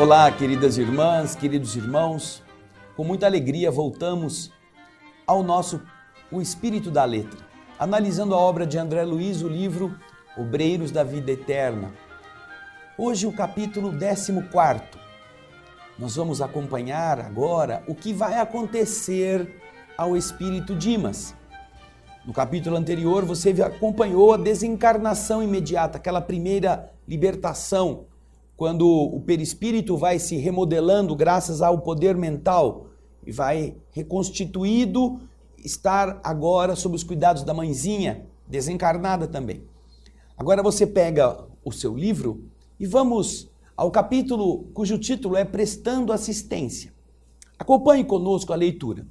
Olá, queridas irmãs, queridos irmãos. Com muita alegria voltamos ao O Espírito da Letra, analisando a obra de André Luiz, o livro Obreiros da Vida Eterna. Hoje o capítulo 14. Nós vamos acompanhar agora o que vai acontecer ao espírito Dimas. No capítulo anterior você acompanhou a desencarnação imediata, aquela primeira libertação, quando o perispírito vai se remodelando graças ao poder mental e vai reconstituído, estar agora sob os cuidados da mãezinha, desencarnada também. Agora você pega o seu livro e vamos ao capítulo cujo título é Prestando Assistência. Acompanhe conosco a leitura.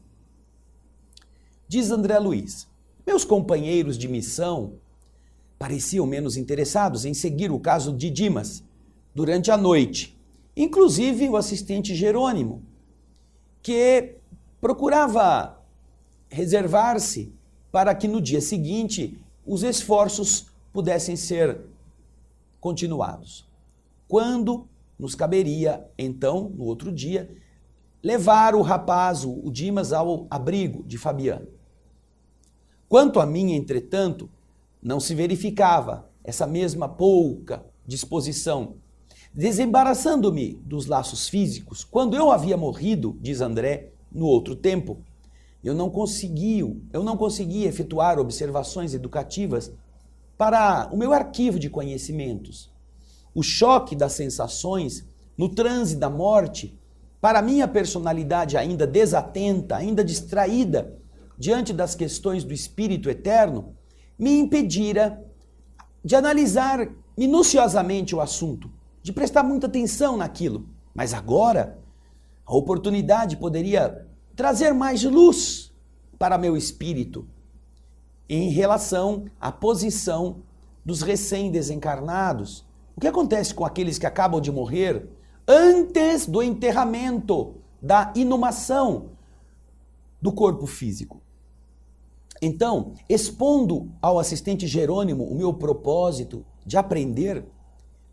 Diz André Luiz: meus companheiros de missão pareciam menos interessados em seguir o caso de Dimas durante a noite, inclusive o assistente Jerônimo, que procurava reservar-se para que no dia seguinte os esforços pudessem ser continuados. Quando nos caberia, então, no outro dia, levar o rapaz, o Dimas, ao abrigo de Fabiano. Quanto a mim, entretanto, não se verificava essa mesma pouca disposição. Desembaraçando-me dos laços físicos, quando eu havia morrido, diz André, no outro tempo, eu não conseguia efetuar observações educativas para o meu arquivo de conhecimentos. O choque das sensações no transe da morte, para minha personalidade ainda desatenta, ainda distraída diante das questões do espírito eterno, me impedira de analisar minuciosamente o assunto, de prestar muita atenção naquilo. Mas agora, a oportunidade poderia trazer mais luz para meu espírito em relação à posição dos recém-desencarnados. O que acontece com aqueles que acabam de morrer antes do enterramento, da inumação do corpo físico? Então, expondo ao assistente Jerônimo o meu propósito de aprender,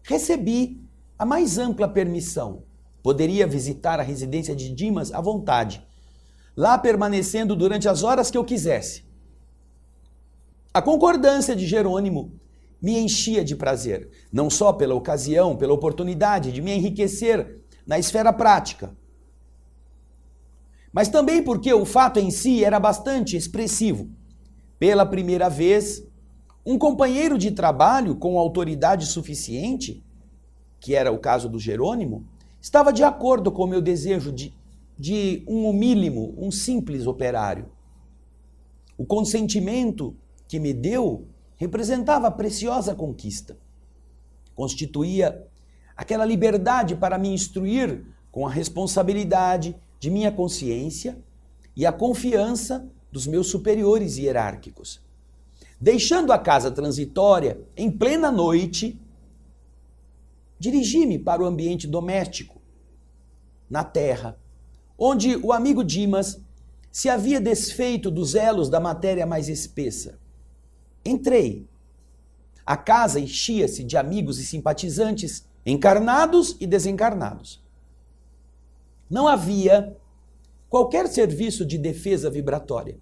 recebi a mais ampla permissão. Poderia visitar a residência de Dimas à vontade, lá permanecendo durante as horas que eu quisesse. A concordância de Jerônimo me enchia de prazer, não só pela ocasião, pela oportunidade de me enriquecer na esfera prática, mas também porque o fato em si era bastante expressivo. Pela primeira vez, um companheiro de trabalho com autoridade suficiente, que era o caso do Jerônimo, estava de acordo com o meu desejo de um humílimo, um simples operário. O consentimento que me deu representava a preciosa conquista. Constituía aquela liberdade para me instruir com a responsabilidade de minha consciência e a confiança dos meus superiores hierárquicos. Deixando a casa transitória em plena noite, dirigi-me para o ambiente doméstico, na terra, onde o amigo Dimas se havia desfeito dos elos da matéria mais espessa. Entrei. A casa enchia-se de amigos e simpatizantes, encarnados e desencarnados. Não havia qualquer serviço de defesa vibratória.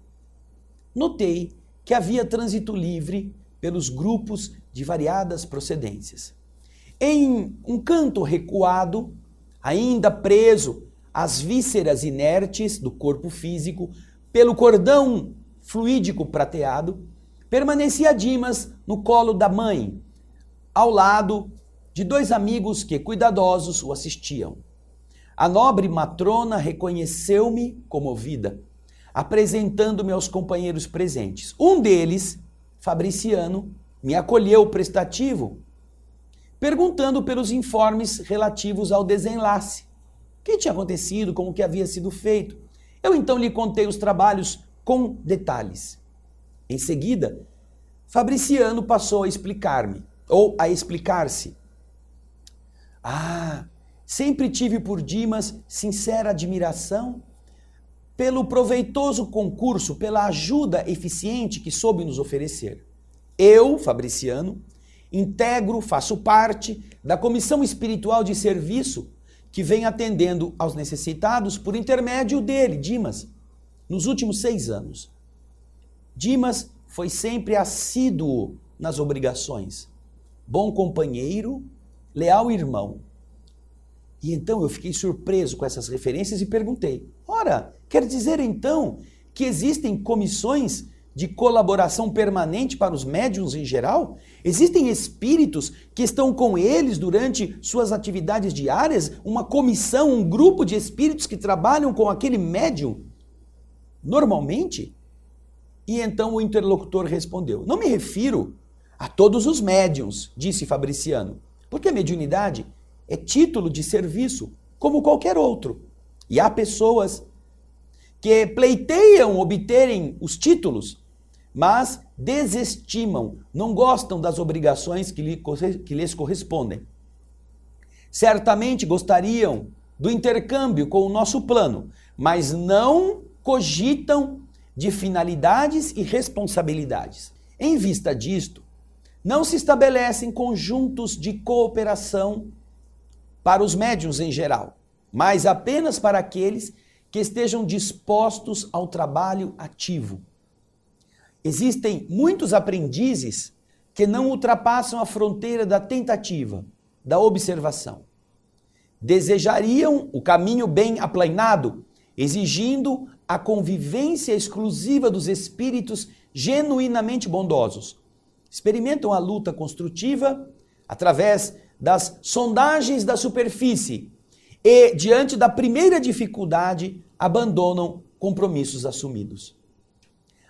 Notei que havia trânsito livre pelos grupos de variadas procedências. Em um canto recuado, ainda preso às vísceras inertes do corpo físico, pelo cordão fluídico prateado, permanecia Dimas no colo da mãe, ao lado de dois amigos que, cuidadosos, o assistiam. A nobre matrona reconheceu-me comovida, apresentando-me aos companheiros presentes. Um deles, Fabriciano, me acolheu prestativo, perguntando pelos informes relativos ao desenlace. O que tinha acontecido, como que havia sido feito. Eu então lhe contei os trabalhos com detalhes. Em seguida, Fabriciano passou a explicar-me, ou a explicar-se. Sempre tive por Dimas sincera admiração pelo proveitoso concurso, pela ajuda eficiente que soube nos oferecer. Eu, Fabriciano, faço parte da comissão espiritual de serviço que vem atendendo aos necessitados por intermédio dele, Dimas, nos últimos 6 anos. Dimas foi sempre assíduo nas obrigações, bom companheiro, leal irmão. E então eu fiquei surpreso com essas referências e perguntei, ora, quer dizer então que existem comissões de colaboração permanente para os médiuns em geral? Existem espíritos que estão com eles durante suas atividades diárias? Uma comissão, um grupo de espíritos que trabalham com aquele médium normalmente? E então o interlocutor respondeu, não me refiro a todos os médiuns, disse Fabriciano, porque a mediunidade é título de serviço, como qualquer outro. E há pessoas que pleiteiam obterem os títulos, mas desestimam, não gostam das obrigações que lhes correspondem. Certamente gostariam do intercâmbio com o nosso plano, mas não cogitam de finalidades e responsabilidades. Em vista disto, não se estabelecem conjuntos de cooperação para os médiuns em geral, mas apenas para aqueles que estejam dispostos ao trabalho ativo. Existem muitos aprendizes que não ultrapassam a fronteira da tentativa, da observação. Desejariam o caminho bem aplainado, exigindo a convivência exclusiva dos espíritos genuinamente bondosos. Experimentam a luta construtiva através das sondagens da superfície e, diante da primeira dificuldade, abandonam compromissos assumidos.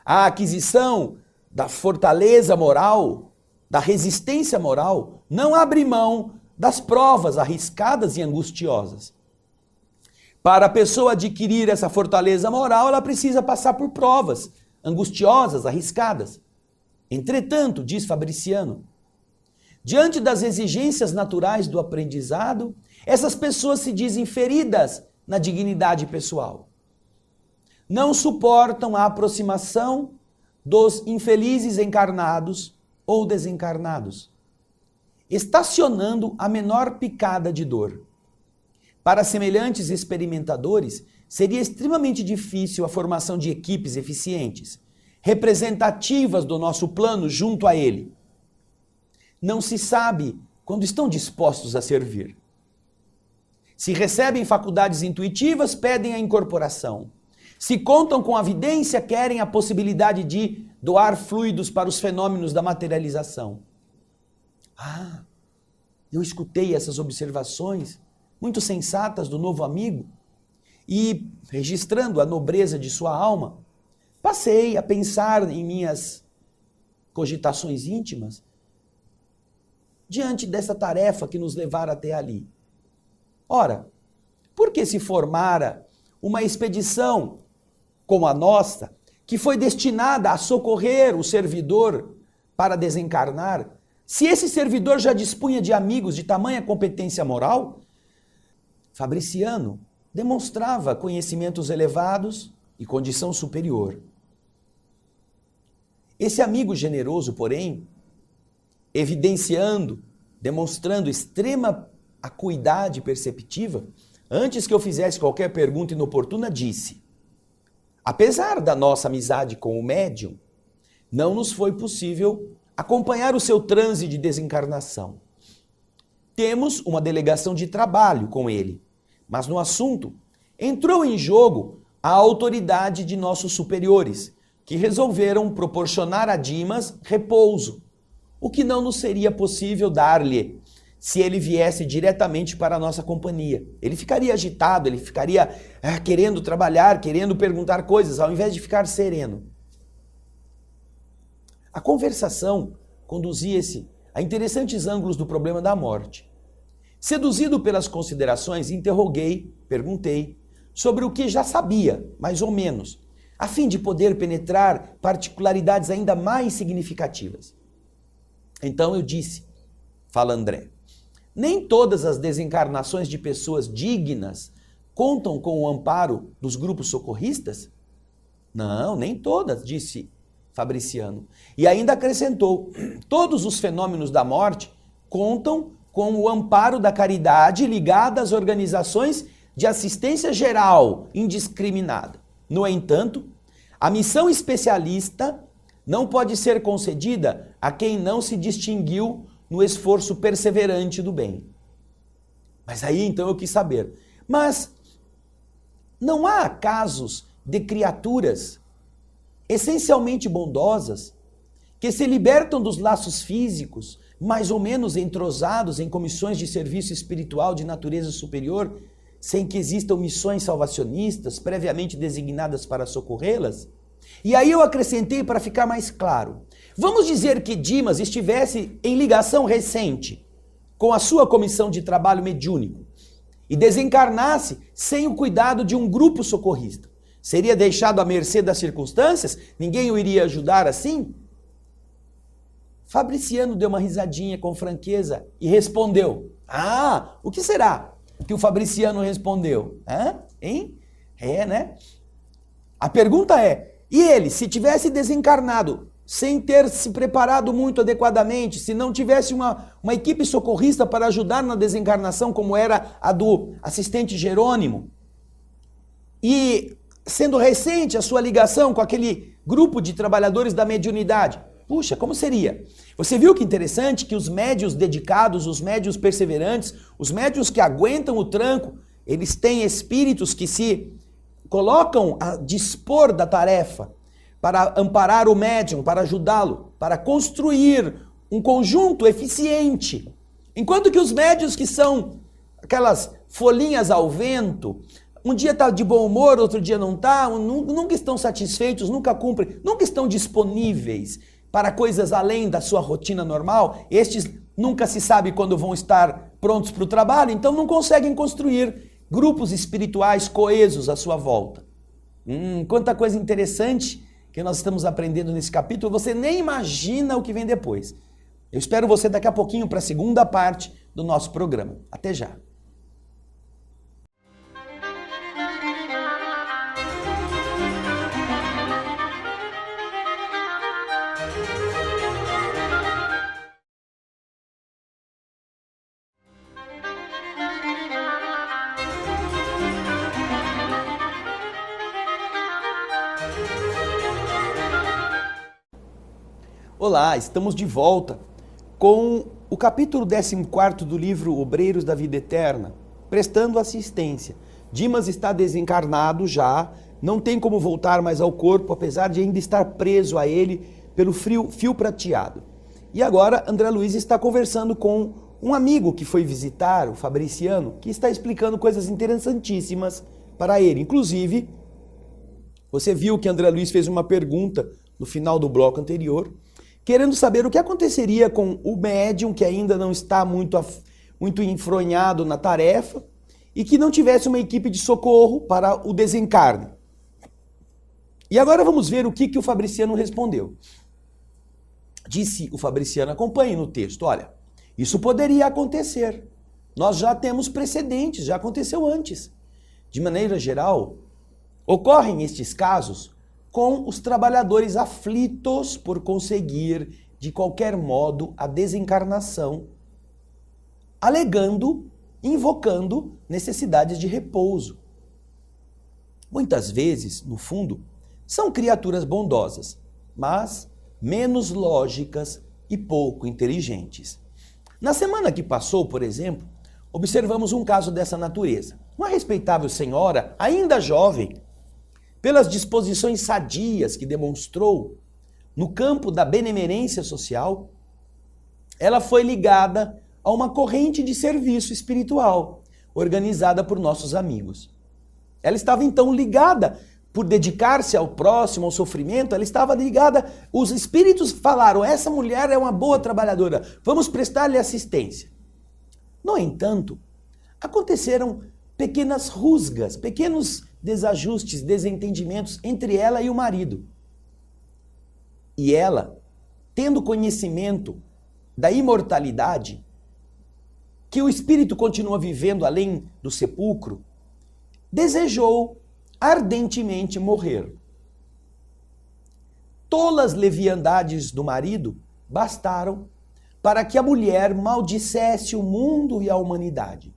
A aquisição da fortaleza moral, da resistência moral, não abre mão das provas arriscadas e angustiosas. Para a pessoa adquirir essa fortaleza moral, ela precisa passar por provas angustiosas, arriscadas. Entretanto, diz Fabriciano, diante das exigências naturais do aprendizado, essas pessoas se dizem feridas na dignidade pessoal. Não suportam a aproximação dos infelizes encarnados ou desencarnados, estacionando a menor picada de dor. Para semelhantes experimentadores, seria extremamente difícil a formação de equipes eficientes, representativas do nosso plano junto a ele. Não se sabe quando estão dispostos a servir. Se recebem faculdades intuitivas, pedem a incorporação. Se contam com a vidência, querem a possibilidade de doar fluidos para os fenômenos da materialização. Eu escutei essas observações muito sensatas do novo amigo e, registrando a nobreza de sua alma, passei a pensar em minhas cogitações íntimas diante dessa tarefa que nos levara até ali. Ora, por que se formara uma expedição como a nossa, que foi destinada a socorrer o servidor para desencarnar, se esse servidor já dispunha de amigos de tamanha competência moral? Fabriciano demonstrava conhecimentos elevados e condição superior. Esse amigo generoso, porém, evidenciando, demonstrando extrema acuidade perceptiva, antes que eu fizesse qualquer pergunta inoportuna, disse: apesar da nossa amizade com o médium, não nos foi possível acompanhar o seu transe de desencarnação. Temos uma delegação de trabalho com ele, mas no assunto entrou em jogo a autoridade de nossos superiores, que resolveram proporcionar a Dimas repouso, o que não nos seria possível dar-lhe se ele viesse diretamente para a nossa companhia. Ele ficaria agitado, ele ficaria querendo trabalhar, querendo perguntar coisas, ao invés de ficar sereno. A conversação conduzia-se a interessantes ângulos do problema da morte. Seduzido pelas considerações, perguntei sobre o que já sabia, mais ou menos, a fim de poder penetrar particularidades ainda mais significativas. Então eu disse, fala André, nem todas as desencarnações de pessoas dignas contam com o amparo dos grupos socorristas? Não, nem todas, disse Fabriciano. E ainda acrescentou, todos os fenômenos da morte contam com o amparo da caridade ligada às organizações de assistência geral indiscriminada. No entanto, a missão especialista não pode ser concedida a quem não se distinguiu no esforço perseverante do bem. Mas aí então eu quis saber, mas não há casos de criaturas essencialmente bondosas que se libertam dos laços físicos, mais ou menos entrosados em comissões de serviço espiritual de natureza superior, sem que existam missões salvacionistas previamente designadas para socorrê-las? E aí eu acrescentei para ficar mais claro. Vamos dizer que Dimas estivesse em ligação recente com a sua comissão de trabalho mediúnico e desencarnasse sem o cuidado de um grupo socorrista. Seria deixado à mercê das circunstâncias? Ninguém o iria ajudar assim? Fabriciano deu uma risadinha com franqueza e respondeu. Ah, o que será que o Fabriciano respondeu? Hein? Né? A pergunta é, e ele, se tivesse desencarnado sem ter se preparado muito adequadamente, se não tivesse uma equipe socorrista para ajudar na desencarnação, como era a do assistente Jerônimo, e sendo recente a sua ligação com aquele grupo de trabalhadores da mediunidade, puxa, como seria? Você viu que interessante que os médios dedicados, os médios perseverantes, os médios que aguentam o tranco, eles têm espíritos que se colocam a dispor da tarefa para amparar o médium, para ajudá-lo, para construir um conjunto eficiente. Enquanto que os médios que são aquelas folhinhas ao vento, um dia está de bom humor, outro dia não está, nunca estão satisfeitos, nunca cumprem, nunca estão disponíveis para coisas além da sua rotina normal, estes nunca se sabe quando vão estar prontos para o trabalho, então não conseguem construir grupos espirituais coesos à sua volta. Quanta coisa interessante que nós estamos aprendendo nesse capítulo, você nem imagina o que vem depois. Eu espero você daqui a pouquinho para a segunda parte do nosso programa. Até já. Olá, estamos de volta com o capítulo 14 do livro Obreiros da Vida Eterna, prestando assistência. Dimas está desencarnado já, não tem como voltar mais ao corpo, apesar de ainda estar preso a ele pelo fio prateado. E agora André Luiz está conversando com um amigo que foi visitar, o Fabriciano, que está explicando coisas interessantíssimas para ele. Inclusive, você viu que André Luiz fez uma pergunta no final do bloco anterior, querendo saber o que aconteceria com o médium que ainda não está muito enfronhado na tarefa e que não tivesse uma equipe de socorro para o desencarne. E agora vamos ver o que o Fabriciano respondeu. Disse o Fabriciano, acompanhe no texto, olha, isso poderia acontecer. Nós já temos precedentes, já aconteceu antes. De maneira geral, ocorrem estes casos com os trabalhadores aflitos por conseguir, de qualquer modo, a desencarnação, alegando, invocando necessidades de repouso. Muitas vezes, no fundo, são criaturas bondosas, mas menos lógicas e pouco inteligentes. Na semana que passou, por exemplo, observamos um caso dessa natureza. Uma respeitável senhora, ainda jovem, pelas disposições sadias que demonstrou no campo da benemerência social, ela foi ligada a uma corrente de serviço espiritual organizada por nossos amigos. Ela estava então ligada, por dedicar-se ao próximo, ao sofrimento, ela estava ligada, os espíritos falaram, essa mulher é uma boa trabalhadora, vamos prestar-lhe assistência. No entanto, aconteceram pequenas rusgas, pequenos desajustes, desentendimentos entre ela e o marido. E ela, tendo conhecimento da imortalidade, que o espírito continua vivendo além do sepulcro, desejou ardentemente morrer. Tolas leviandades do marido bastaram para que a mulher maldissesse o mundo e a humanidade.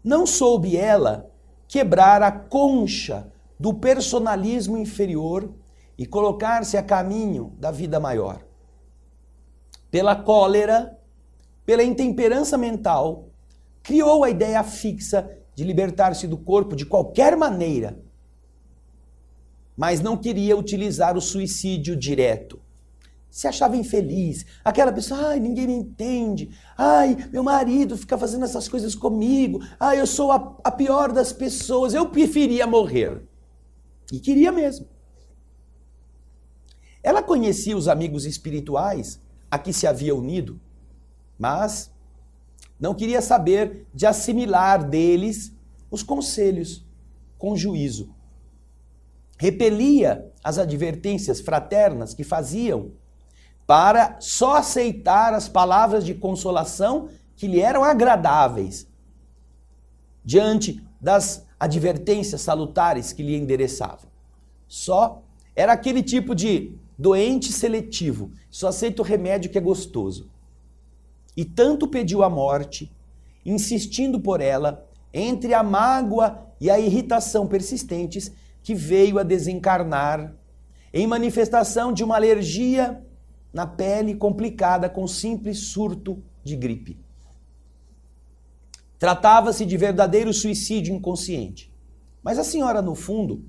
Não soube ela quebrar a concha do personalismo inferior e colocar-se a caminho da vida maior. Pela cólera, pela intemperança mental, criou a ideia fixa de libertar-se do corpo de qualquer maneira, mas não queria utilizar o suicídio direto. Se achava infeliz, aquela pessoa, ai, ninguém me entende, ai, meu marido fica fazendo essas coisas comigo, ai, eu sou a pior das pessoas, eu preferia morrer. E queria mesmo. Ela conhecia os amigos espirituais a que se havia unido, mas não queria saber de assimilar deles os conselhos com juízo. Repelia as advertências fraternas que faziam para só aceitar as palavras de consolação que lhe eram agradáveis diante das advertências salutares que lhe endereçavam. Só era aquele tipo de doente seletivo, só aceita o remédio que é gostoso. E tanto pediu a morte, insistindo por ela, entre a mágoa e a irritação persistentes, que veio a desencarnar em manifestação de uma alergia na pele complicada com simples surto de gripe. Tratava-se de verdadeiro suicídio inconsciente. Mas a senhora, no fundo,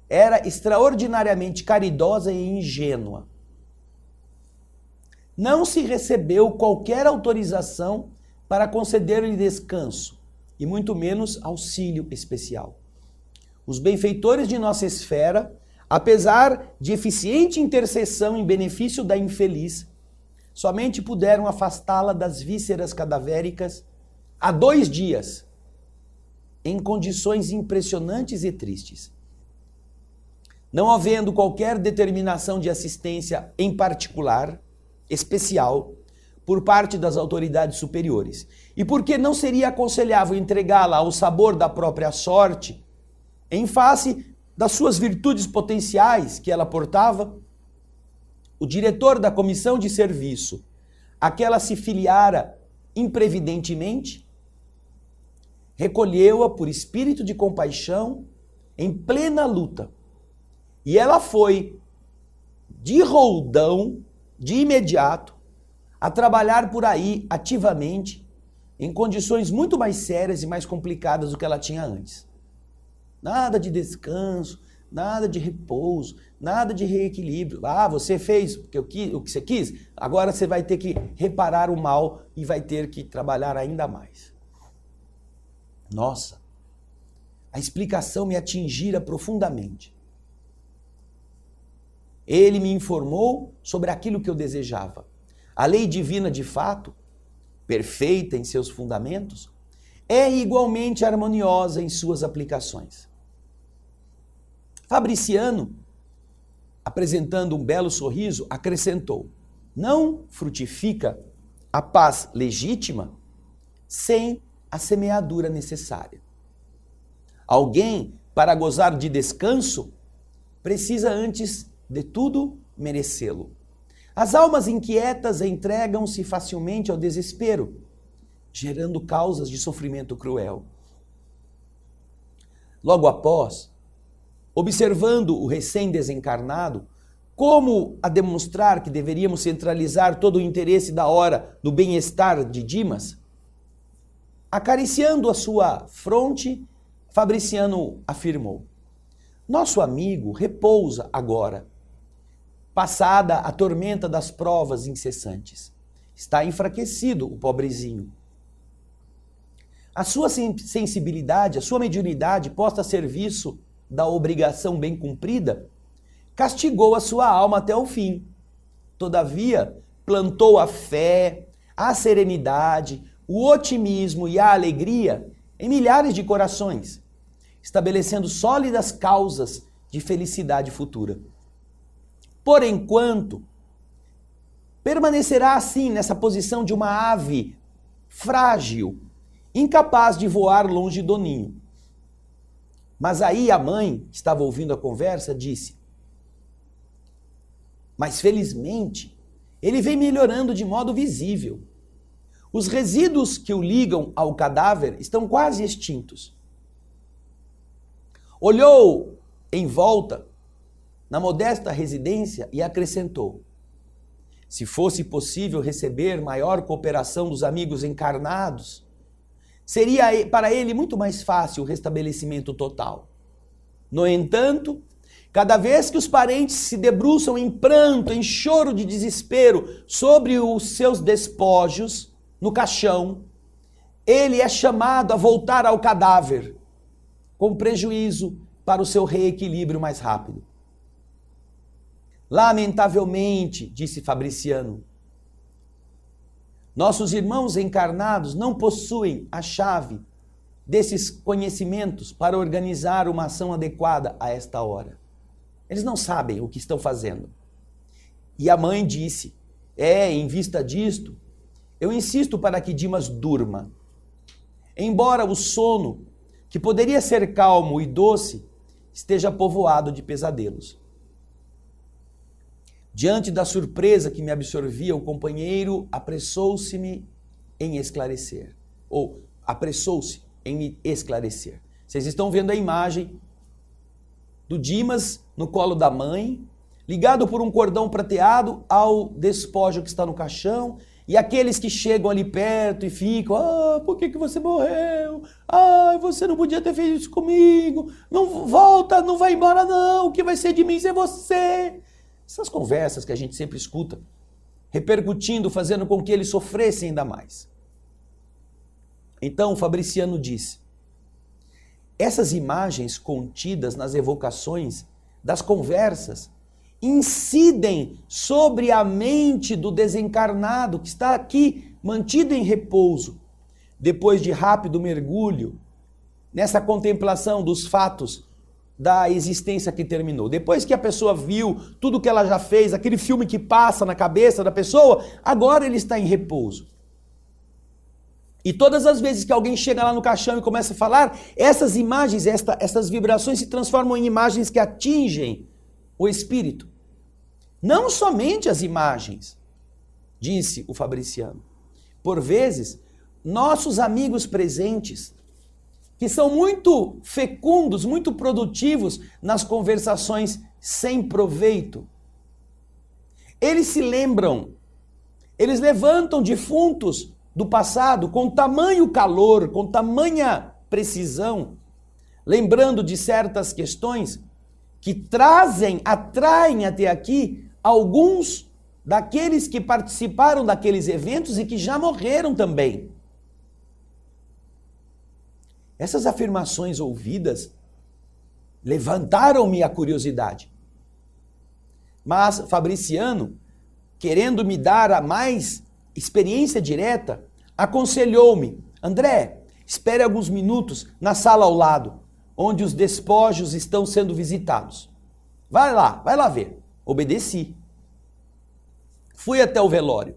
era extraordinariamente caridosa e ingênua. Não se recebeu qualquer autorização para conceder-lhe descanso, e muito menos auxílio especial. Os benfeitores de nossa esfera, apesar de eficiente intercessão em benefício da infeliz, somente puderam afastá-la das vísceras cadavéricas há 2 dias, em condições impressionantes e tristes. Não havendo qualquer determinação de assistência em particular, especial, por parte das autoridades superiores. E porque não seria aconselhável entregá-la ao sabor da própria sorte, em face das suas virtudes potenciais que ela portava, o diretor da comissão de serviço, a que ela se filiara imprevidentemente, recolheu-a por espírito de compaixão em plena luta. E ela foi, de roldão, de imediato, a trabalhar por aí ativamente, em condições muito mais sérias e mais complicadas do que ela tinha antes. Nada de descanso, nada de repouso, nada de reequilíbrio. Ah, você fez o que você quis, agora você vai ter que reparar o mal e vai ter que trabalhar ainda mais. Nossa, a explicação me atingira profundamente. Ele me informou sobre aquilo que eu desejava. A lei divina, de fato, perfeita em seus fundamentos, é igualmente harmoniosa em suas aplicações. Fabriciano, apresentando um belo sorriso, acrescentou: não frutifica a paz legítima sem a semeadura necessária. Alguém, para gozar de descanso, precisa antes de tudo merecê-lo. As almas inquietas entregam-se facilmente ao desespero, gerando causas de sofrimento cruel. Logo após, observando o recém-desencarnado, como a demonstrar que deveríamos centralizar todo o interesse da hora no bem-estar de Dimas, acariciando a sua fronte, Fabriciano afirmou: nosso amigo repousa agora, passada a tormenta das provas incessantes. Está enfraquecido o pobrezinho. A sua sensibilidade, a sua mediunidade posta a serviço da obrigação bem cumprida, castigou a sua alma até o fim. Todavia, plantou a fé, a serenidade, o otimismo e a alegria em milhares de corações, estabelecendo sólidas causas de felicidade futura. Por enquanto, permanecerá assim nessa posição de uma ave frágil, incapaz de voar longe do ninho. Mas aí a mãe, que estava ouvindo a conversa, disse: mas felizmente ele vem melhorando de modo visível. Os resíduos que o ligam ao cadáver estão quase extintos. Olhou em volta na modesta residência e acrescentou: se fosse possível receber maior cooperação dos amigos encarnados, seria para ele muito mais fácil o restabelecimento total. No entanto, cada vez que os parentes se debruçam em pranto, em choro de desespero sobre os seus despojos no caixão, ele é chamado a voltar ao cadáver, com prejuízo para o seu reequilíbrio mais rápido. Lamentavelmente, disse Fabriciano, nossos irmãos encarnados não possuem a chave desses conhecimentos para organizar uma ação adequada a esta hora. Eles não sabem o que estão fazendo. E a mãe disse, em vista disto, eu insisto para que Dimas durma. Embora o sono, que poderia ser calmo e doce, esteja povoado de pesadelos. Diante da surpresa que me absorvia, o companheiro apressou-se em me esclarecer. Vocês estão vendo a imagem do Dimas no colo da mãe, ligado por um cordão prateado ao despojo que está no caixão, e aqueles que chegam ali perto e ficam, por que você morreu? Você não podia ter feito isso comigo, não volta, não vai embora não, o que vai ser de mim sem você? Essas conversas que a gente sempre escuta, repercutindo, fazendo com que eles sofressem ainda mais. Então, Fabriciano disse, essas imagens contidas nas evocações das conversas incidem sobre a mente do desencarnado que está aqui mantido em repouso, depois de rápido mergulho nessa contemplação dos fatos da existência que terminou. Depois que a pessoa viu tudo que ela já fez, aquele filme que passa na cabeça da pessoa, agora ele está em repouso. E todas as vezes que alguém chega lá no caixão e começa a falar, essas imagens, essas vibrações se transformam em imagens que atingem o espírito. Não somente as imagens, disse o Fabriciano. Por vezes, nossos amigos presentes, que são muito fecundos, muito produtivos nas conversações sem proveito, eles se lembram, eles levantam defuntos do passado com tamanho calor, com tamanha precisão, lembrando de certas questões que atraem até aqui alguns daqueles que participaram daqueles eventos e que já morreram também. Essas afirmações ouvidas levantaram-me a curiosidade. Mas Fabriciano, querendo me dar a mais experiência direta, aconselhou-me, André, espere alguns minutos na sala ao lado, onde os despojos estão sendo visitados. Vai lá ver. Obedeci. Fui até o velório.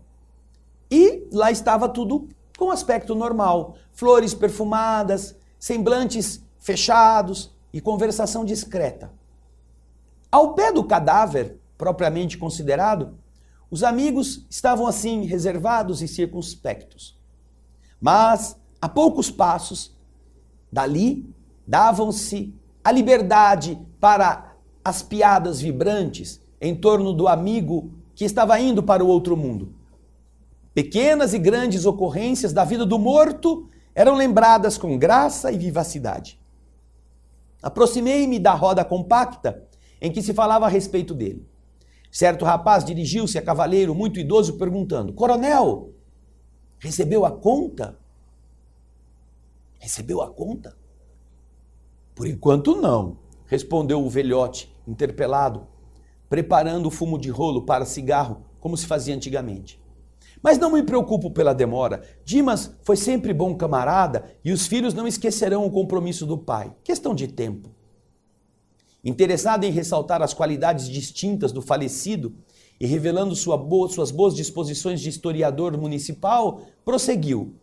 E lá estava tudo com aspecto normal. Flores perfumadas, semblantes fechados e conversação discreta. Ao pé do cadáver, propriamente considerado, os amigos estavam assim reservados e circunspectos. Mas, a poucos passos, dali, davam-se a liberdade para as piadas vibrantes em torno do amigo que estava indo para o outro mundo. Pequenas e grandes ocorrências da vida do morto eram lembradas com graça e vivacidade. Aproximei-me da roda compacta em que se falava a respeito dele. Certo rapaz dirigiu-se a cavalheiro muito idoso perguntando, Coronel, recebeu a conta? Recebeu a conta? Por enquanto não, respondeu o velhote, interpelado, preparando o fumo de rolo para cigarro, como se fazia antigamente. Mas não me preocupo pela demora. Dimas foi sempre bom camarada e os filhos não esquecerão o compromisso do pai. Questão de tempo. Interessado em ressaltar as qualidades distintas do falecido e revelando suas boas disposições de historiador municipal, prosseguiu.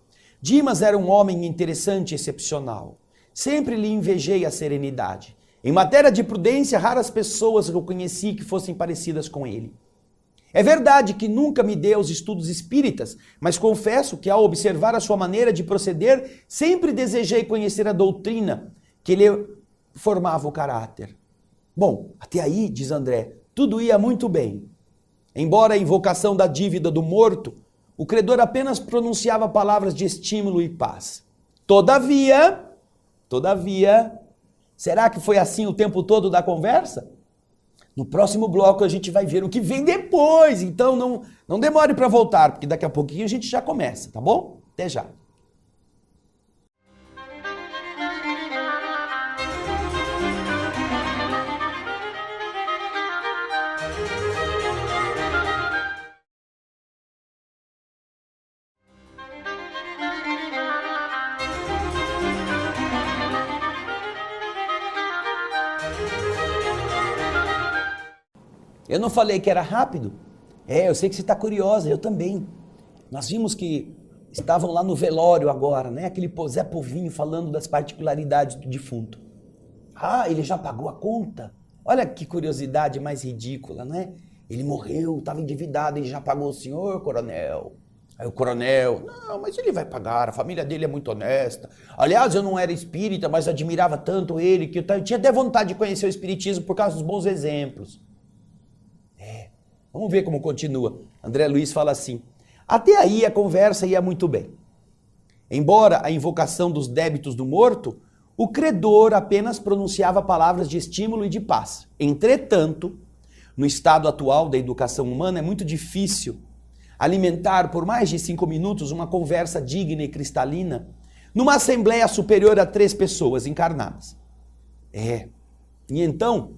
Dimas era um homem interessante e excepcional. Sempre lhe invejei a serenidade. Em matéria de prudência, raras pessoas eu conheci que fossem parecidas com ele. É verdade que nunca me dei aos estudos espíritas, mas confesso que ao observar a sua maneira de proceder, sempre desejei conhecer a doutrina que lhe formava o caráter. Bom, até aí, diz André, tudo ia muito bem. Embora a invocação da dívida do morto, o credor apenas pronunciava palavras de estímulo e paz. Todavia, será que foi assim o tempo todo da conversa? No próximo bloco a gente vai ver o que vem depois, então não demore para voltar, porque daqui a pouquinho a gente já começa, tá bom? Até já. Eu não falei que era rápido? Eu sei que você está curiosa, eu também. Nós vimos que estavam lá no velório agora, né? Aquele Zé Povinho falando das particularidades do defunto. Ah, ele já pagou a conta? Olha que curiosidade mais ridícula, né? Ele morreu, estava endividado e já pagou o senhor, coronel. Aí o coronel, não, mas ele vai pagar, a família dele é muito honesta. Aliás, eu não era espírita, mas admirava tanto ele que eu tinha até vontade de conhecer o espiritismo por causa dos bons exemplos. Vamos ver como continua. André Luiz fala assim: até aí a conversa ia muito bem. Embora a invocação dos débitos do morto, o credor apenas pronunciava palavras de estímulo e de paz. Entretanto, no estado atual da educação humana é muito difícil alimentar por mais de 5 minutos uma conversa digna e cristalina numa assembleia superior a 3 pessoas encarnadas. E então,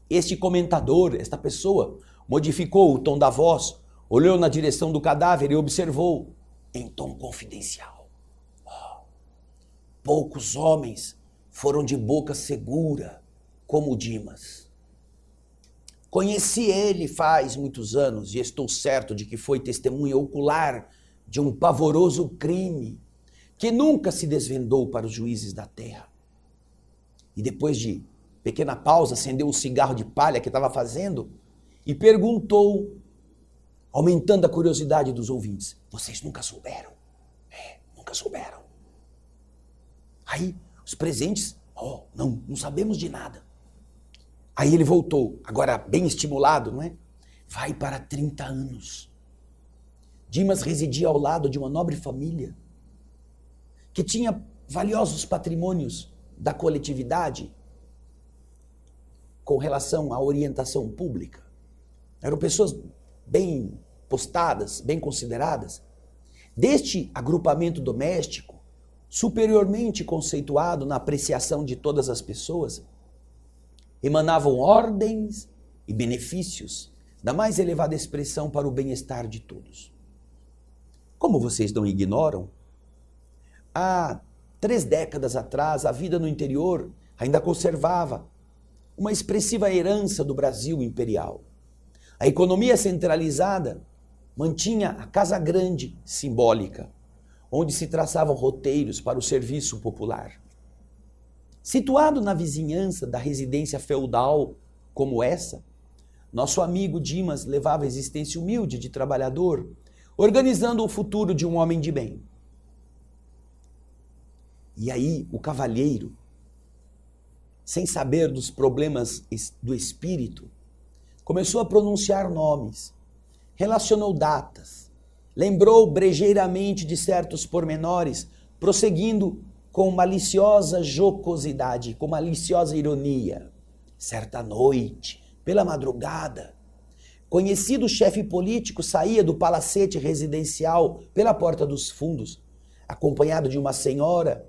este comentador, esta pessoa, modificou o tom da voz, olhou na direção do cadáver e observou, em tom confidencial: poucos homens foram de boca segura como o Dimas. Conheci ele faz muitos anos e estou certo de que foi testemunha ocular de um pavoroso crime que nunca se desvendou para os juízes da terra. E depois de pequena pausa, acendeu um cigarro de palha que estava fazendo e perguntou, aumentando a curiosidade dos ouvintes: vocês nunca souberam? Nunca souberam. Aí os presentes, não sabemos de nada. Aí ele voltou, agora bem estimulado, não é? Vai para 30 anos. Dimas residia ao lado de uma nobre família que tinha valiosos patrimônios da coletividade com relação à orientação pública. Eram pessoas bem postadas, bem consideradas. Deste agrupamento doméstico, superiormente conceituado na apreciação de todas as pessoas, emanavam ordens e benefícios da mais elevada expressão para o bem-estar de todos. Como vocês não ignoram, há 3 décadas atrás, a vida no interior ainda conservava uma expressiva herança do Brasil imperial. A economia centralizada mantinha a Casa Grande simbólica, onde se traçavam roteiros para o serviço popular. Situado na vizinhança da residência feudal como essa, nosso amigo Dimas levava a existência humilde de trabalhador, organizando o futuro de um homem de bem. E aí o cavalheiro, sem saber dos problemas do espírito, começou a pronunciar nomes, relacionou datas, lembrou brejeiramente de certos pormenores, prosseguindo com maliciosa jocosidade, com maliciosa ironia. Certa noite, pela madrugada, conhecido chefe político saía do palacete residencial pela porta dos fundos, acompanhado de uma senhora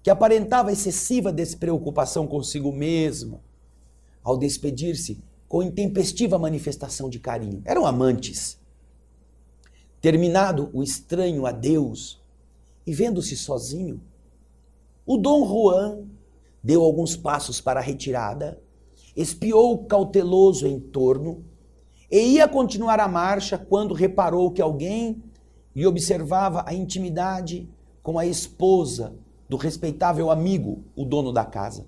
que aparentava excessiva despreocupação consigo mesma, ao despedir-se com intempestiva manifestação de carinho. Eram amantes. Terminado o estranho adeus e vendo-se sozinho, o Dom Juan deu alguns passos para a retirada, espiou cauteloso em torno e ia continuar a marcha quando reparou que alguém lhe observava a intimidade com a esposa do respeitável amigo, o dono da casa.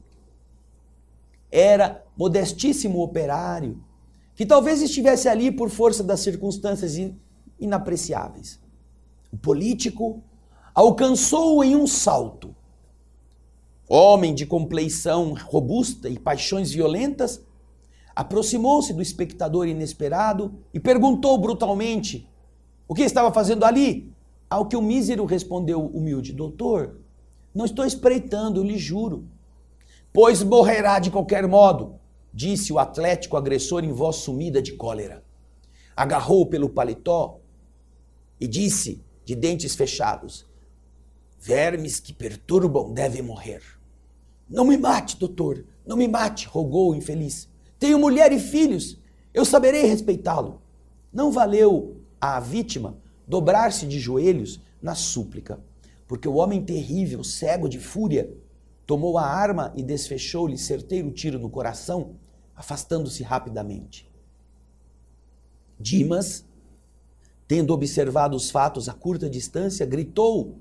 Era modestíssimo operário que talvez estivesse ali por força das circunstâncias inapreciáveis. O político alcançou-o em um salto. Homem de compleição robusta e paixões violentas, aproximou-se do espectador inesperado e perguntou brutalmente o que estava fazendo ali. Ao que o mísero respondeu humilde: doutor, não estou espreitando, eu lhe juro. Pois morrerá de qualquer modo, disse o atlético agressor em voz sumida de cólera. Agarrou-o pelo paletó e disse, de dentes fechados: vermes que perturbam devem morrer. Não me mate, doutor, não me mate, rogou o infeliz. Tenho mulher e filhos, eu saberei respeitá-lo. Não valeu à vítima dobrar-se de joelhos na súplica, porque o homem terrível, cego de fúria, tomou a arma e desfechou-lhe certeiro tiro no coração, afastando-se rapidamente. Dimas, tendo observado os fatos a curta distância, gritou,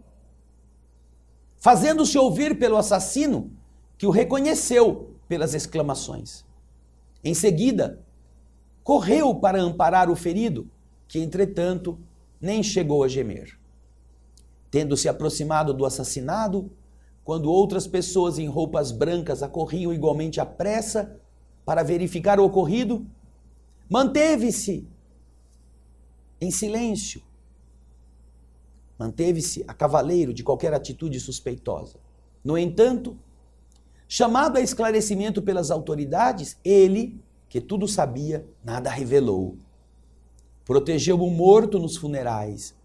fazendo-se ouvir pelo assassino, que o reconheceu pelas exclamações. Em seguida, correu para amparar o ferido, que, entretanto, nem chegou a gemer. Tendo se aproximado do assassinado, quando outras pessoas em roupas brancas acorriam igualmente à pressa para verificar o ocorrido, manteve-se em silêncio, manteve-se a cavaleiro de qualquer atitude suspeitosa. No entanto, chamado a esclarecimento pelas autoridades, ele, que tudo sabia, nada revelou. Protegeu o morto nos funerais.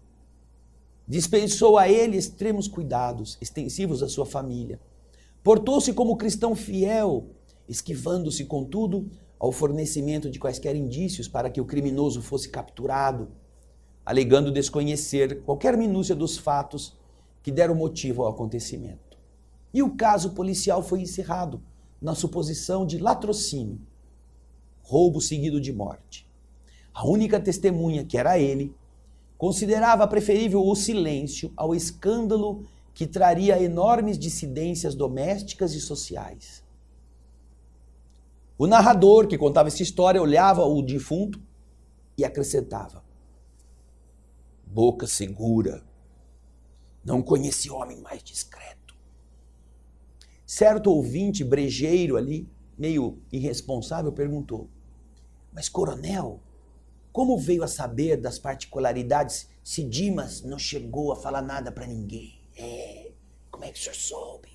Dispensou a ele extremos cuidados, extensivos à sua família. Portou-se como cristão fiel, esquivando-se, contudo, ao fornecimento de quaisquer indícios para que o criminoso fosse capturado, alegando desconhecer qualquer minúcia dos fatos que deram motivo ao acontecimento. E o caso policial foi encerrado na suposição de latrocínio, roubo seguido de morte. A única testemunha, que era ele, considerava preferível o silêncio ao escândalo que traria enormes dissidências domésticas e sociais. O narrador que contava essa história olhava o defunto e acrescentava: boca segura, não conheci homem mais discreto. Certo ouvinte brejeiro ali, meio irresponsável, perguntou: mas, coronel, como veio a saber das particularidades se Dimas não chegou a falar nada para ninguém? Como é que o senhor soube?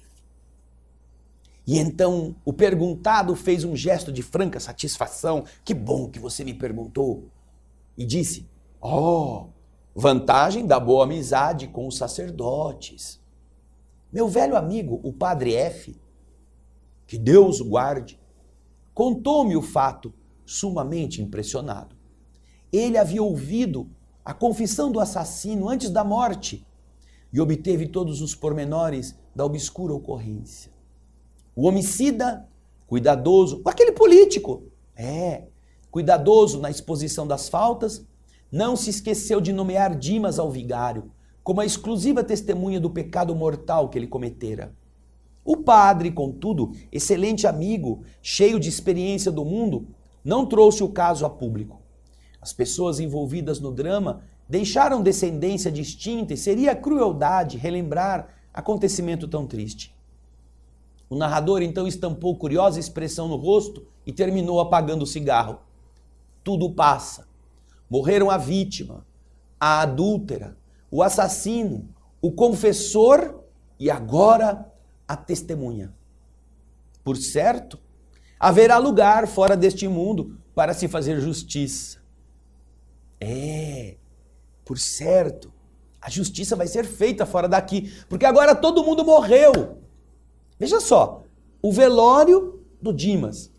E então o perguntado fez um gesto de franca satisfação. Que bom que você me perguntou. E disse: vantagem da boa amizade com os sacerdotes. Meu velho amigo, o padre F., que Deus o guarde, contou-me o fato sumamente impressionado. Ele havia ouvido a confissão do assassino antes da morte e obteve todos os pormenores da obscura ocorrência. O homicida, cuidadoso, aquele político, cuidadoso na exposição das faltas, não se esqueceu de nomear Dimas ao vigário como a exclusiva testemunha do pecado mortal que ele cometera. O padre, contudo, excelente amigo, cheio de experiência do mundo, não trouxe o caso a público. As pessoas envolvidas no drama deixaram descendência distinta e seria crueldade relembrar acontecimento tão triste. O narrador então estampou curiosa expressão no rosto e terminou apagando o cigarro. Tudo passa. Morreram a vítima, a adúltera, o assassino, o confessor e agora a testemunha. Por certo, haverá lugar fora deste mundo para se fazer justiça. Por certo, a justiça vai ser feita fora daqui, porque agora todo mundo morreu. Veja só, o velório do Dimas.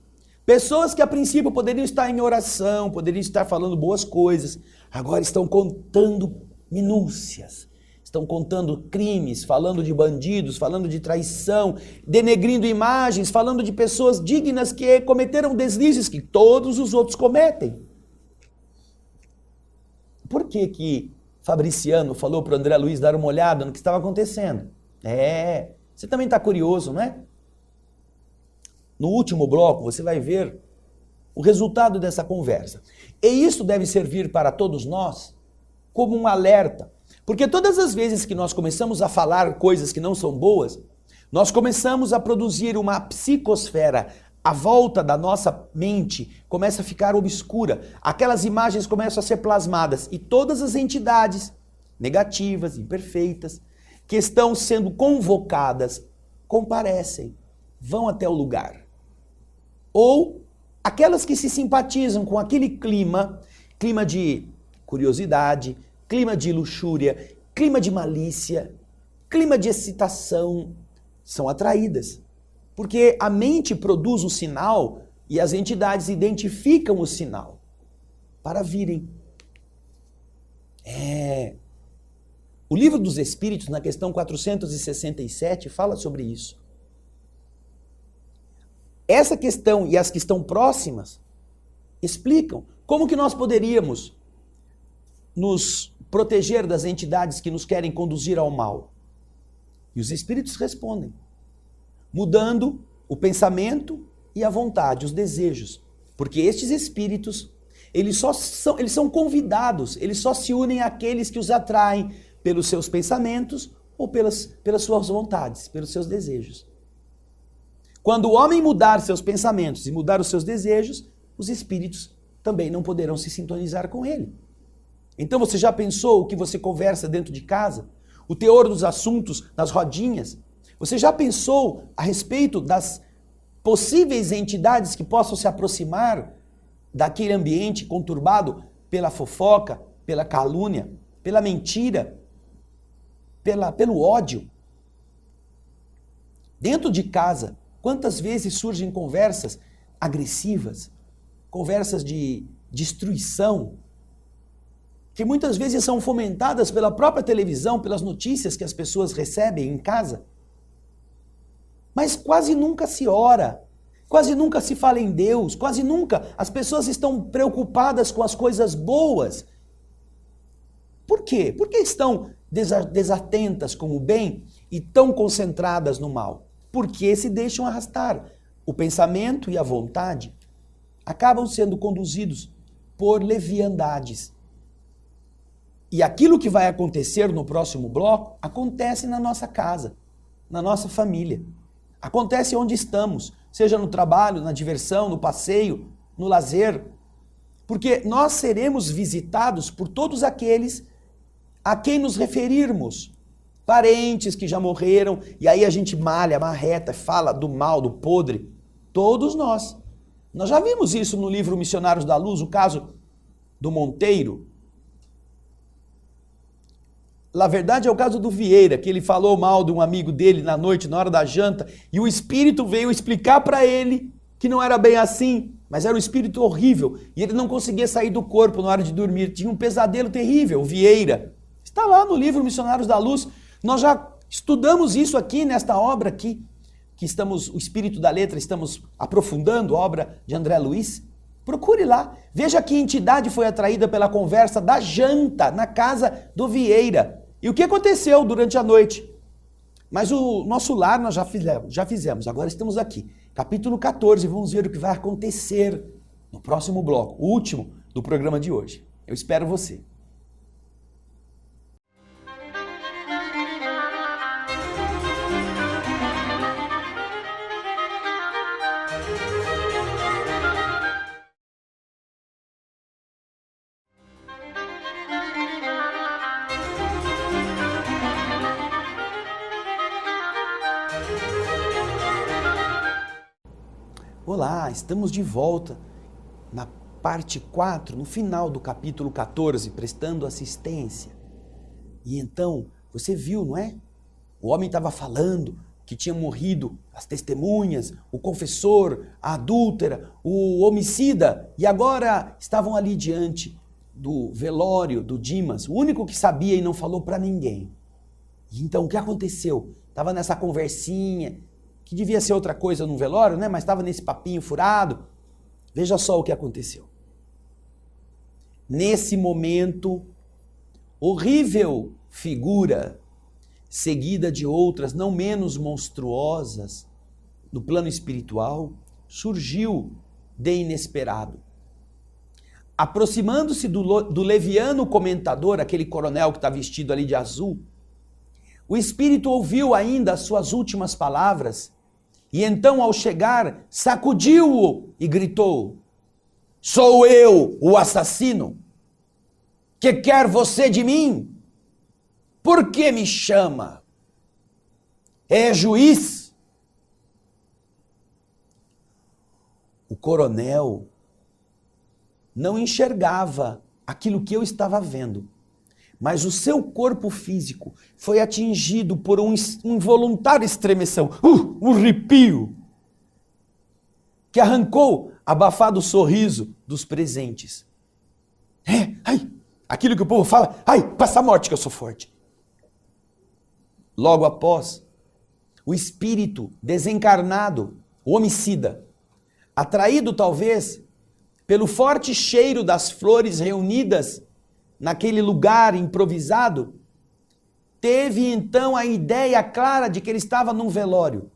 Pessoas que a princípio poderiam estar em oração, poderiam estar falando boas coisas, agora estão contando minúcias, estão contando crimes, falando de bandidos, falando de traição, denegrindo imagens, falando de pessoas dignas que cometeram deslizes que todos os outros cometem. Por que Fabriciano falou para o André Luiz dar uma olhada no que estava acontecendo? Você também está curioso, não é? No último bloco você vai ver o resultado dessa conversa. E isso deve servir para todos nós como um alerta. Porque todas as vezes que nós começamos a falar coisas que não são boas, nós começamos a produzir uma psicosfera. A volta da nossa mente começa a ficar obscura. Aquelas imagens começam a ser plasmadas. E todas as entidades negativas, imperfeitas, que estão sendo convocadas, comparecem, vão até o lugar. Ou aquelas que se simpatizam com aquele clima de curiosidade, clima de luxúria, clima de malícia, clima de excitação, são atraídas. Porque a mente produz o sinal e as entidades identificam o sinal para virem. O Livro dos Espíritos, na questão 467, fala sobre isso. Essa questão e as que estão próximas explicam como que nós poderíamos nos proteger das entidades que nos querem conduzir ao mal. E os Espíritos respondem, mudando o pensamento e a vontade, os desejos. Porque estes Espíritos, eles são convidados, eles só se unem àqueles que os atraem pelos seus pensamentos ou pelas suas vontades, pelos seus desejos. Quando o homem mudar seus pensamentos e mudar os seus desejos, os espíritos também não poderão se sintonizar com ele. Então você já pensou o que você conversa dentro de casa? O teor dos assuntos nas rodinhas? Você já pensou a respeito das possíveis entidades que possam se aproximar daquele ambiente conturbado pela fofoca, pela calúnia, pela mentira, pelo ódio? Dentro de casa, quantas vezes surgem conversas agressivas, conversas de destruição, que muitas vezes são fomentadas pela própria televisão, pelas notícias que as pessoas recebem em casa? Mas quase nunca se ora, quase nunca se fala em Deus, quase nunca as pessoas estão preocupadas com as coisas boas. Por quê? Por que estão desatentas com o bem e tão concentradas no mal? Porque se deixam arrastar. O pensamento e a vontade acabam sendo conduzidos por leviandades. E aquilo que vai acontecer no próximo bloco acontece na nossa casa, na nossa família. Acontece onde estamos, seja no trabalho, na diversão, no passeio, no lazer. Porque nós seremos visitados por todos aqueles a quem nos referirmos. Parentes que já morreram, e aí a gente malha, marreta, fala do mal, do podre. Todos nós. Nós já vimos isso no livro Missionários da Luz, o caso do Monteiro. Na verdade é o caso do Vieira, que ele falou mal de um amigo dele na noite, na hora da janta, e o espírito veio explicar para ele que não era bem assim, mas era um espírito horrível, e ele não conseguia sair do corpo na hora de dormir, tinha um pesadelo terrível, o Vieira. Está lá no livro Missionários da Luz. Nós já estudamos isso aqui nesta obra aqui, que estamos, o Espírito da Letra, estamos aprofundando, a obra de André Luiz. Procure lá, veja que entidade foi atraída pela conversa da janta na casa do Vieira. E o que aconteceu durante a noite? Mas o nosso lar nós já fizemos, agora estamos aqui. Capítulo 14, vamos ver o que vai acontecer no próximo bloco, o último do programa de hoje. Eu espero você. Olá, estamos de volta na parte 4, no final do capítulo 14, prestando assistência. E então, você viu, não é? O homem estava falando que tinham morrido as testemunhas, o confessor, a adúltera, o homicida, e agora estavam ali diante do velório do Dimas, o único que sabia e não falou para ninguém. E então, o que aconteceu? Estava nessa conversinha, que devia ser outra coisa no velório, né? Mas estava nesse papinho furado. Veja só o que aconteceu. Nesse momento, horrível figura, seguida de outras não menos monstruosas, no plano espiritual, surgiu de inesperado. Aproximando-se do leviano comentador, aquele coronel que está vestido ali de azul, o espírito ouviu ainda as suas últimas palavras e então, ao chegar, sacudiu-o e gritou: sou eu, o assassino? Que quer você de mim? Por que me chama? É juiz? O coronel não enxergava aquilo que eu estava vendo, mas o seu corpo físico foi atingido por um involuntário estremeção, um arrepio, que arrancou abafado sorriso dos presentes. Aquilo que o povo fala, passa a morte que eu sou forte. Logo após, o espírito desencarnado, o homicida, atraído talvez pelo forte cheiro das flores reunidas naquele lugar improvisado, teve então a ideia clara de que ele estava num velório.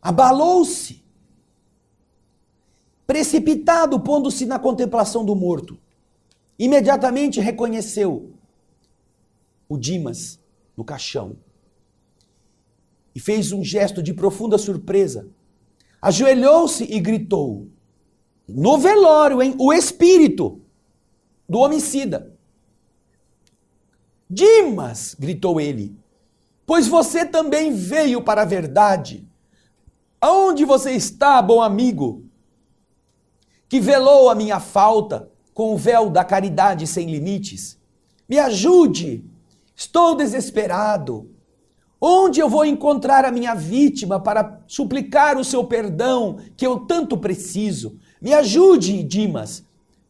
Abalou-se, precipitado, pondo-se na contemplação do morto. Imediatamente reconheceu o Dimas no caixão e fez um gesto de profunda surpresa. Ajoelhou-se e gritou, no velório, o espírito do homicida. Dimas, gritou ele, pois você também veio para a verdade. Aonde você está, bom amigo, que velou a minha falta com o véu da caridade sem limites? Me ajude, estou desesperado. Onde eu vou encontrar a minha vítima para suplicar o seu perdão que eu tanto preciso? Me ajude, Dimas.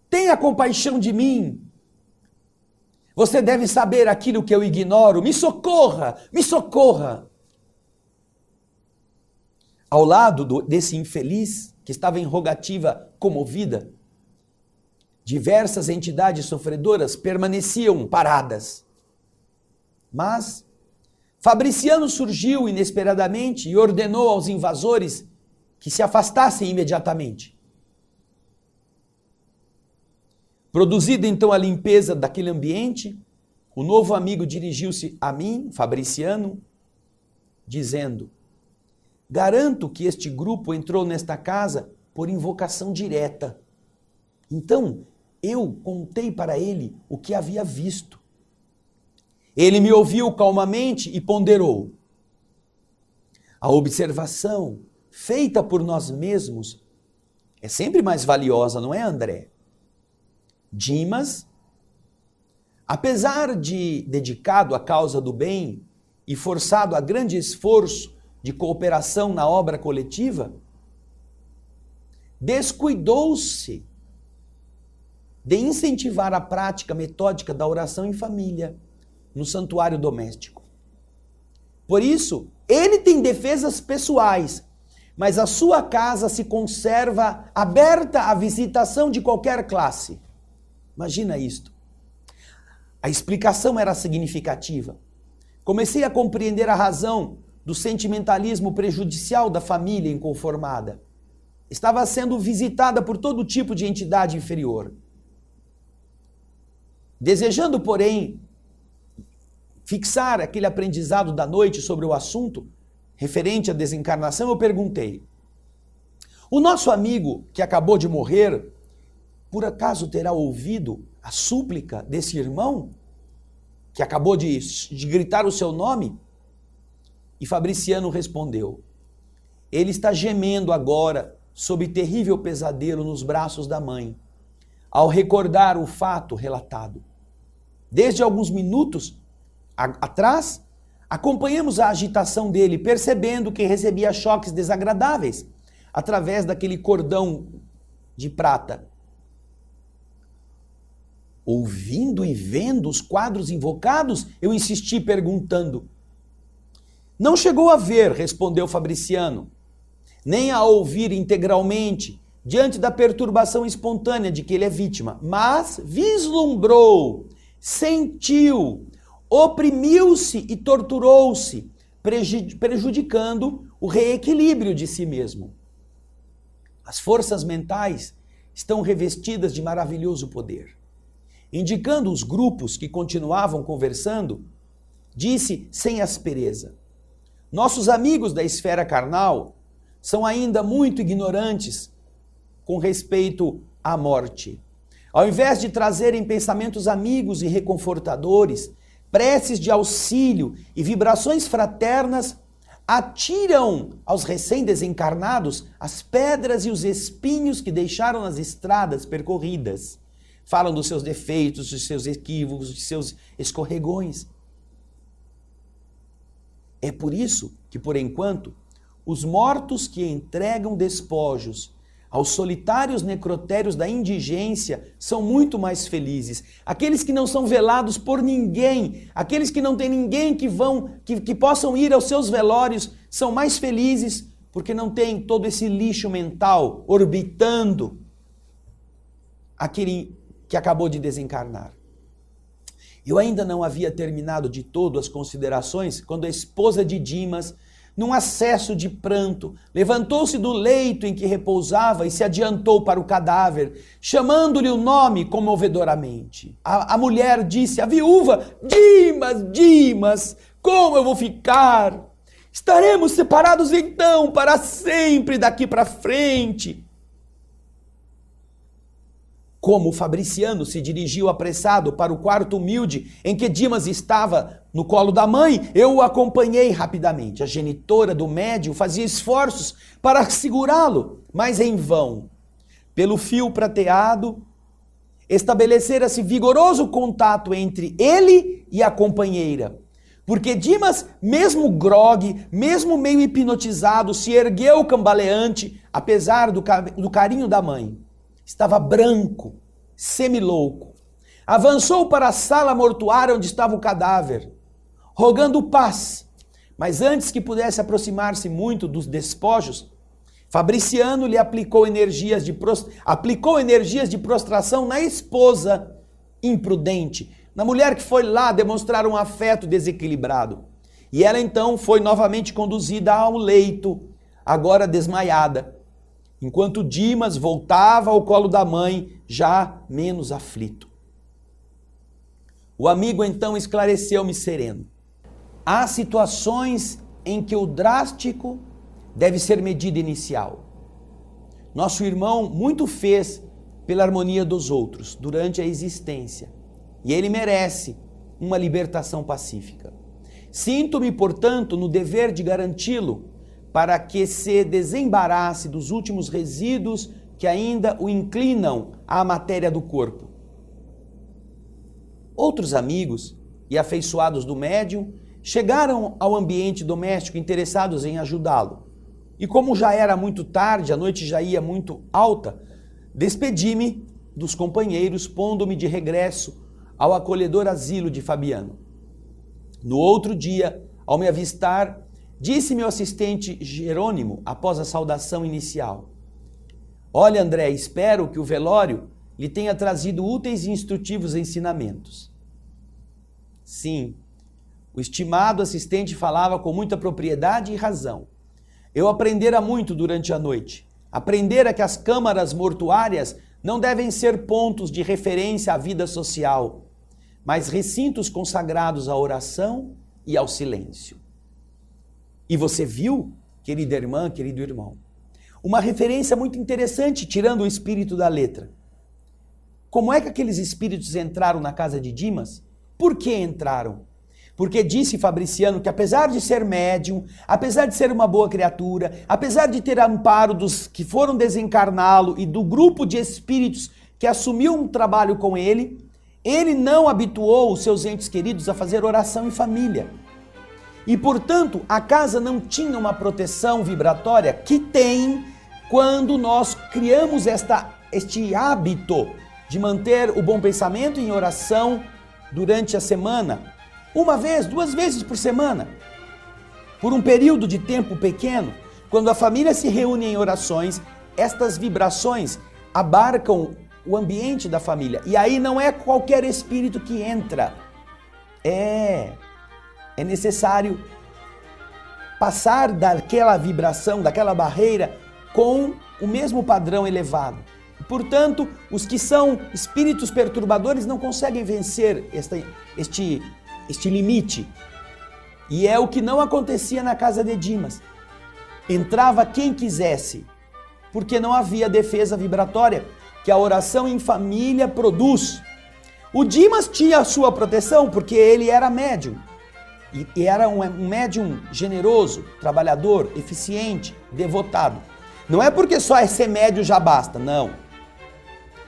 Tenha compaixão de mim. Você deve saber aquilo que eu ignoro. Me socorra, me socorra. Ao lado desse infeliz, que estava em rogativa comovida, diversas entidades sofredoras permaneciam paradas. Mas Fabriciano surgiu inesperadamente e ordenou aos invasores que se afastassem imediatamente. Produzida então a limpeza daquele ambiente, o novo amigo dirigiu-se a mim, Fabriciano, dizendo: garanto que este grupo entrou nesta casa por invocação direta. Então, eu contei para ele o que havia visto. Ele me ouviu calmamente e ponderou. A observação feita por nós mesmos é sempre mais valiosa, não é, André? Dimas, apesar de dedicado à causa do bem e forçado a grande esforço de cooperação na obra coletiva, descuidou-se de incentivar a prática metódica da oração em família, no santuário doméstico. Por isso, ele tem defesas pessoais, mas a sua casa se conserva aberta à visitação de qualquer classe. Imagina isto. A explicação era significativa. Comecei a compreender a razão do sentimentalismo prejudicial da família inconformada. Estava sendo visitada por todo tipo de entidade inferior. Desejando, porém, fixar aquele aprendizado da noite sobre o assunto referente à desencarnação, eu perguntei: o nosso amigo que acabou de morrer, por acaso terá ouvido a súplica desse irmão que acabou de gritar o seu nome? E Fabriciano respondeu: ele está gemendo agora sob terrível pesadelo nos braços da mãe, ao recordar o fato relatado. Desde alguns minutos atrás, acompanhamos a agitação dele, percebendo que recebia choques desagradáveis através daquele cordão de prata. Ouvindo e vendo os quadros invocados, eu insisti perguntando. Não chegou a ver, respondeu Fabriciano, nem a ouvir integralmente, diante da perturbação espontânea de que ele é vítima, mas vislumbrou, sentiu, oprimiu-se e torturou-se, prejudicando o reequilíbrio de si mesmo. As forças mentais estão revestidas de maravilhoso poder. Indicando os grupos que continuavam conversando, disse sem aspereza: nossos amigos da esfera carnal são ainda muito ignorantes com respeito à morte. Ao invés de trazerem pensamentos amigos e reconfortadores, preces de auxílio e vibrações fraternas, atiram aos recém-desencarnados as pedras e os espinhos que deixaram nas estradas percorridas. Falam dos seus defeitos, dos seus equívocos, dos seus escorregões. É por isso que, por enquanto, os mortos que entregam despojos aos solitários necrotérios da indigência são muito mais felizes. Aqueles que não são velados por ninguém, aqueles que não têm ninguém que possam ir aos seus velórios, são mais felizes porque não tem todo esse lixo mental orbitando aquele que acabou de desencarnar. Eu ainda não havia terminado de todo as considerações quando a esposa de Dimas, num acesso de pranto, levantou-se do leito em que repousava e se adiantou para o cadáver, chamando-lhe o nome comovedoramente. A mulher disse à viúva: Dimas, Dimas, como eu vou ficar? Estaremos separados então para sempre daqui para frente. Como o Fabriciano se dirigiu apressado para o quarto humilde em que Dimas estava no colo da mãe, eu o acompanhei rapidamente. A genitora do médium fazia esforços para segurá-lo, mas em vão. Pelo fio prateado, estabelecera-se vigoroso contato entre ele e a companheira. Porque Dimas, mesmo grogue, mesmo meio hipnotizado, se ergueu cambaleante, apesar do carinho da mãe. Estava branco, semilouco. Avançou para a sala mortuária onde estava o cadáver, rogando paz. Mas antes que pudesse aproximar-se muito dos despojos, Fabriciano lhe aplicou energias de prostração na esposa imprudente, na mulher que foi lá demonstrar um afeto desequilibrado. E ela então foi novamente conduzida ao leito, agora desmaiada, enquanto Dimas voltava ao colo da mãe, já menos aflito. O amigo então esclareceu-me sereno. Há situações em que o drástico deve ser medida inicial. Nosso irmão muito fez pela harmonia dos outros durante a existência, e ele merece uma libertação pacífica. Sinto-me, portanto, no dever de garanti-lo para que se desembarace dos últimos resíduos que ainda o inclinam à matéria do corpo. Outros amigos e afeiçoados do médium chegaram ao ambiente doméstico interessados em ajudá-lo. E como já era muito tarde, a noite já ia muito alta, despedi-me dos companheiros, pondo-me de regresso ao acolhedor asilo de Fabiano. No outro dia, ao me avistar, disse meu assistente Jerônimo, após a saudação inicial: olha, André, espero que o velório lhe tenha trazido úteis e instrutivos ensinamentos. Sim, o estimado assistente falava com muita propriedade e razão. Eu aprendera muito durante a noite. Aprendera que as câmaras mortuárias não devem ser pontos de referência à vida social, mas recintos consagrados à oração e ao silêncio. E você viu, querida irmã, querido irmão, uma referência muito interessante, tirando o espírito da letra. Como é que aqueles espíritos entraram na casa de Dimas? Por que entraram? Porque disse Fabriciano que apesar de ser médium, apesar de ser uma boa criatura, apesar de ter amparo dos que foram desencarná-lo e do grupo de espíritos que assumiu um trabalho com ele, ele não habituou os seus entes queridos a fazer oração em família. E, portanto, a casa não tinha uma proteção vibratória que tem quando nós criamos este hábito de manter o bom pensamento em oração durante a semana, uma vez, 2 vezes por semana, por um período de tempo pequeno. Quando a família se reúne em orações, estas vibrações abarcam o ambiente da família. E aí não é qualquer espírito que entra. É necessário passar daquela vibração, daquela barreira com o mesmo padrão elevado. Portanto, os que são espíritos perturbadores não conseguem vencer este limite. E é o que não acontecia na casa de Dimas. Entrava quem quisesse, porque não havia defesa vibratória que a oração em família produz. O Dimas tinha a sua proteção porque ele era médium. E era um médium generoso, trabalhador, eficiente, devotado. Não é porque só é ser médium já basta, não.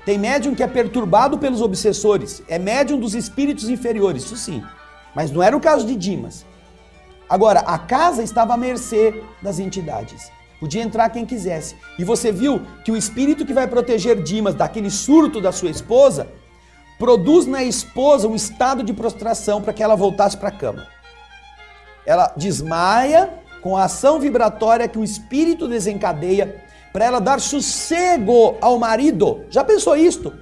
Tem médium que é perturbado pelos obsessores, é médium dos espíritos inferiores, isso sim. Mas não era o caso de Dimas. Agora, a casa estava à mercê das entidades. Podia entrar quem quisesse. E você viu que o espírito que vai proteger Dimas daquele surto da sua esposa, produz na esposa um estado de prostração para que ela voltasse para a cama. Ela desmaia com a ação vibratória que o espírito desencadeia para ela dar sossego ao marido. Já pensou isto?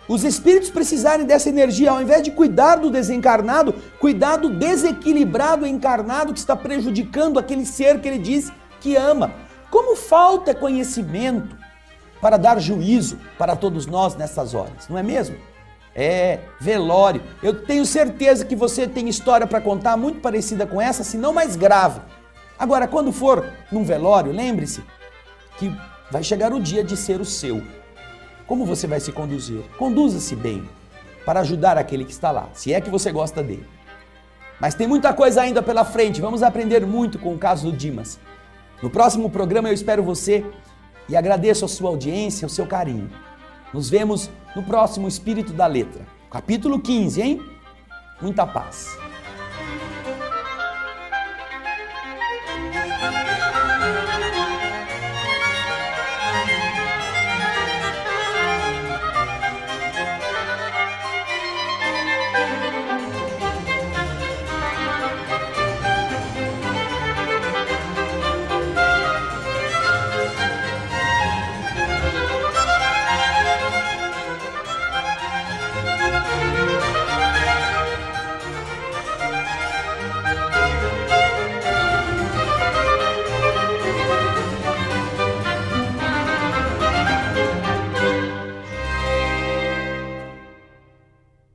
Os espíritos precisarem dessa energia, ao invés de cuidar do desencarnado, cuidar do desequilibrado encarnado que está prejudicando aquele ser que ele diz que ama. Como falta conhecimento para dar juízo para todos nós nessas horas, não é mesmo? É, velório. Eu tenho certeza que você tem história para contar muito parecida com essa, se não mais grave. Agora, quando for num velório, lembre-se que vai chegar o dia de ser o seu. Como você vai se conduzir? Conduza-se bem para ajudar aquele que está lá, se é que você gosta dele. Mas tem muita coisa ainda pela frente, vamos aprender muito com o caso do Dimas. No próximo programa eu espero você e agradeço a sua audiência, o seu carinho. Nos vemos no próximo Espírito da Letra, capítulo 15, hein? Muita paz.